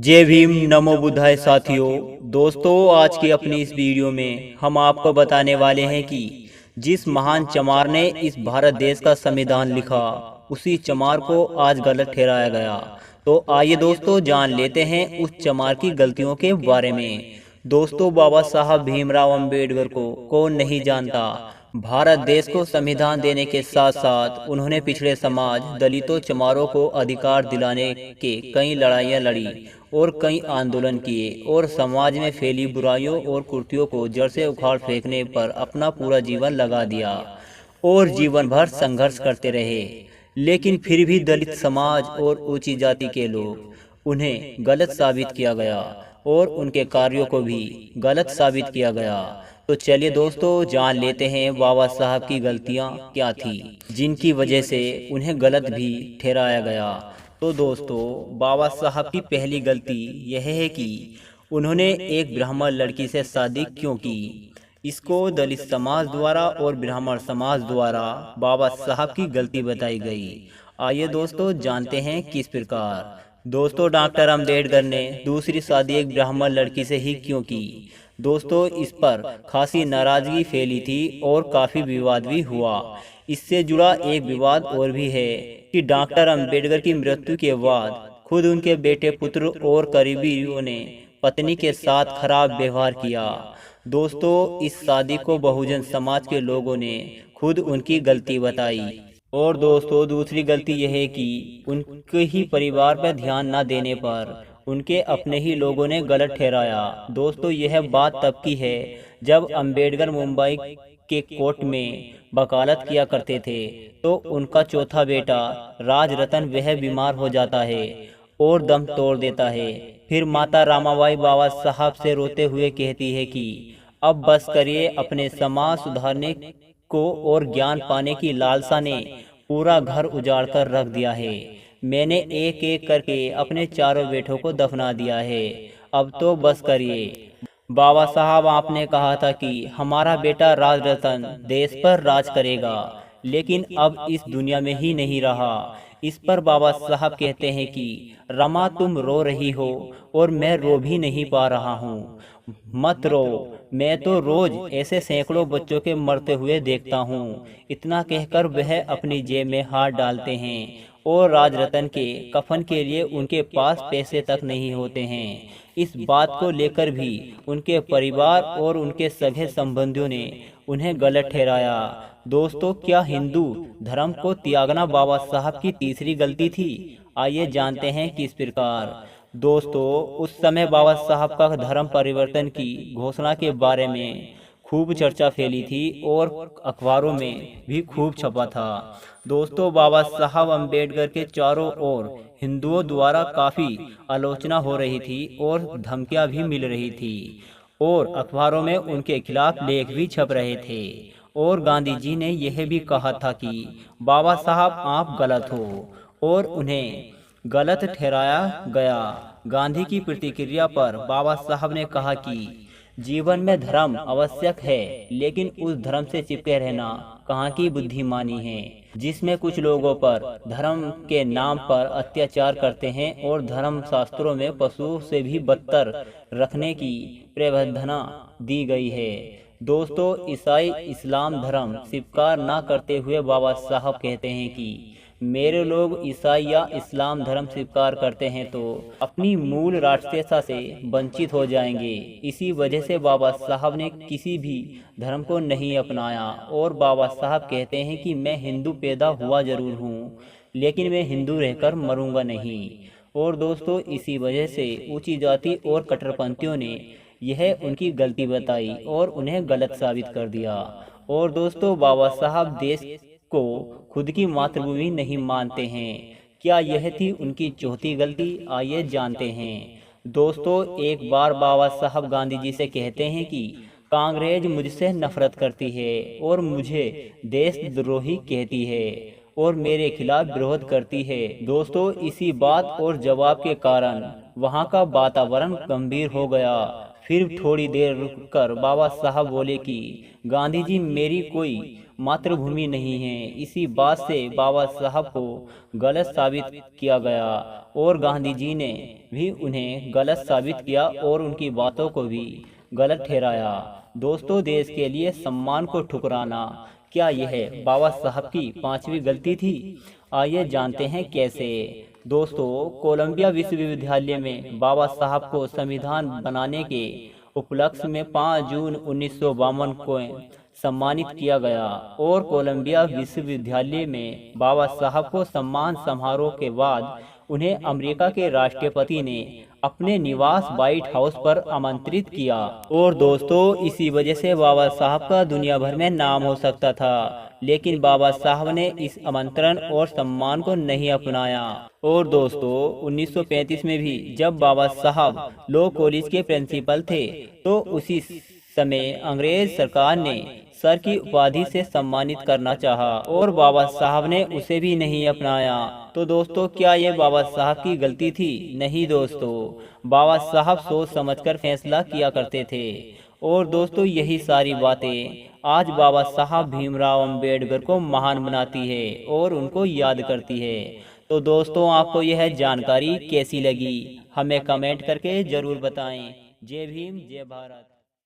जय भीम नमो बुद्धाय साथियों। दोस्तों, आज की अपनी इस वीडियो में हम आपको बताने वाले हैं कि जिस महान चमार ने इस भारत देश का संविधान लिखा, उसी चमार को आज गलत ठहराया गया। तो आइए दोस्तों जान लेते हैं उस चमार की गलतियों के बारे में। दोस्तों, बाबा साहब भीमराव अंबेडकर को कौन नहीं जानता। भारत देश को संविधान देने के साथ साथ उन्होंने पिछड़े समाज, दलितों, चमारों को अधिकार दिलाने के कई लड़ाइयाँ लड़ी और कई आंदोलन किए और समाज में फैली बुराइयों और कुरीतियों को जड़ से उखाड़ फेंकने पर अपना पूरा जीवन लगा दिया और जीवन भर संघर्ष करते रहे। लेकिन फिर भी दलित समाज और ऊंची जाति के लोग उन्हें गलत साबित किया गया और उनके कार्यों को भी गलत साबित किया गया। तो चलिए दोस्तों जान लेते हैं बाबा साहब की गलतियां क्या थी, जिनकी वजह से उन्हें गलत भी ठहराया गया। तो दोस्तों, बाबा साहब की पहली गलती यह है कि उन्होंने एक ब्राह्मण लड़की से शादी क्यों की। इसको दलित समाज द्वारा और ब्राह्मण समाज द्वारा बाबा साहब की गलती बताई गई। आइए दोस्तों जानते हैं किस प्रकार। दोस्तों, डॉक्टर अंबेडकर ने दूसरी शादी एक ब्राह्मण लड़की से ही क्यों की। दोस्तों, इस पर खासी नाराजगी फैली थी और काफी विवाद भी हुआ। इससे जुड़ा एक विवाद और भी है कि डॉक्टर अंबेडकर की मृत्यु के बाद खुद उनके बेटे, पुत्र और करीबियों ने पत्नी के साथ खराब व्यवहार किया। दोस्तों, इस शादी को बहुजन समाज के लोगों ने खुद उनकी गलती बताई। और दोस्तों, दूसरी गलती यह है कि उनके ही परिवार पर ध्यान न देने पर उनके अपने ही लोगों ने गलत ठहराया। दोस्तों, यह बात तब की है जब अंबेडकर मुंबई के कोर्ट में वकालत किया करते थे। तो उनका चौथा बेटा राजरतन वह बीमार हो जाता है और दम तोड़ देता है। फिर माता रामाबाई बाबा साहब से रोते हुए कहती है कि अब बस करिए, अपने समाज सुधारने को और ज्ञान पाने की लालसा ने पूरा घर उजाड़ कर रख दिया है। मैंने एक एक करके अपने चारों बेटों को दफना दिया है, अब तो बस करिए। बाबा साहब, आपने कहा था कि हमारा बेटा राजरतन देश पर राज करेगा, लेकिन अब इस दुनिया में ही नहीं रहा। इस पर बाबा साहब कहते हैं कि रमा, तुम रो रही हो और मैं रो भी नहीं पा रहा हूँ। मत रो, मैं तो रोज ऐसे सैकड़ों बच्चों के मरते हुए देखता हूँ। इतना कहकर वह अपनी जेब में हाथ डालते हैं और राजरतन के कफन के लिए उनके पास पैसे तक नहीं होते हैं। इस बात को लेकर भी उनके परिवार और उनके सगे संबंधियों ने उन्हें गलत ठहराया। दोस्तों, क्या हिंदू धर्म को त्यागना बाबा साहब की तीसरी गलती थी? आइए जानते हैं किस प्रकार। दोस्तों, उस समय बाबा साहब का धर्म परिवर्तन की घोषणा के बारे में खूब चर्चा फैली थी और अखबारों में भी खूब छपा था। दोस्तों, बाबा साहब अम्बेडकर के चारों ओर हिंदुओं द्वारा काफ़ी आलोचना हो रही थी और धमकियां भी मिल रही थी और अखबारों में उनके खिलाफ लेख भी छप रहे थे। और गांधी जी ने यह भी कहा था कि बाबा साहब आप गलत हो और उन्हें गलत ठहराया गया। गांधी की प्रतिक्रिया पर बाबा साहब ने कहा कि जीवन में धर्म आवश्यक है, लेकिन उस धर्म से चिपके रहना कहाँ की बुद्धिमानी है, जिसमें कुछ लोगों पर धर्म के नाम पर अत्याचार करते हैं और धर्म शास्त्रों में पशुओं से भी बदतर रखने की प्रावधान दी गई है। दोस्तों, ईसाई इस्लाम धर्म स्वीकार न करते हुए बाबा साहब कहते हैं कि मेरे लोग ईसाई या इस्लाम धर्म स्वीकार करते हैं तो अपनी मूल राष्ट्रीयता से वंचित हो जाएंगे। इसी वजह से बाबा साहब ने किसी भी धर्म को नहीं अपनाया और बाबा साहब कहते हैं कि मैं हिंदू पैदा हुआ जरूर हूँ, लेकिन मैं हिंदू रहकर मरूंगा नहीं। और दोस्तों, इसी वजह से ऊंची जाति और कट्टरपंथियों ने यह उनकी गलती बताई और उन्हें गलत साबित कर दिया। और दोस्तों, बाबा साहब देश को खुद की मातृभूमि नहीं मानते हैं। क्या यह थी उनकी चौथी गलती? आइए जानते हैं। दोस्तों, एक बार बाबा साहब गांधी जी से कहते हैं कि कांग्रेस मुझसे नफरत करती है और मुझे देशद्रोही कहती है और मेरे खिलाफ विरोध करती है। दोस्तों, इसी बात और जवाब के कारण वहाँ का वातावरण गंभीर हो गया। फिर थोड़ी देर रुककर बाबा साहब बोले कि गांधी जी, मेरी कोई मातृभूमि नहीं है। इसी बात से बाबा साहब को गलत साबित किया गया और गांधी जी ने भी उन्हें गलत साबित किया और उनकी बातों को भी गलत ठहराया। दोस्तों, देश के लिए सम्मान को ठुकराना, क्या यह बाबा साहब की पांचवी गलती थी? आइए जानते हैं कैसे। दोस्तों, कोलंबिया विश्वविद्यालय में बाबा साहब को संविधान बनाने के उपलक्ष्य में 5 जून 1952 को सम्मानित किया गया और कोलंबिया विश्वविद्यालय में बाबा साहब को सम्मान समारोह के बाद उन्हें अमेरिका के राष्ट्रपति ने अपने निवास व्हाइट हाउस पर आमंत्रित किया। और दोस्तों, इसी वजह से बाबा साहब का दुनिया भर में नाम हो सकता था, लेकिन बाबा साहब ने इस आमंत्रण और सम्मान को नहीं अपनाया। और दोस्तों, 1935 में भी जब बाबा साहब लॉ कॉलेज के प्रिंसिपल थे, तो उसी समय अंग्रेज सरकार ने सर की उपाधि से सम्मानित करना चाहा और बाबा साहब ने उसे भी नहीं अपनाया। तो दोस्तों, क्या ये बाबा साहब की गलती थी? नहीं दोस्तों, बाबा साहब सोच समझकर फैसला किया करते थे। और दोस्तों, यही सारी बातें आज बाबा साहब भीमराव अंबेडकर को महान बनाती है और उनको याद करती है। तो दोस्तों, आपको यह जानकारी कैसी लगी, हमें कमेंट करके जरूर बताएं। जय भीम, जय भारत।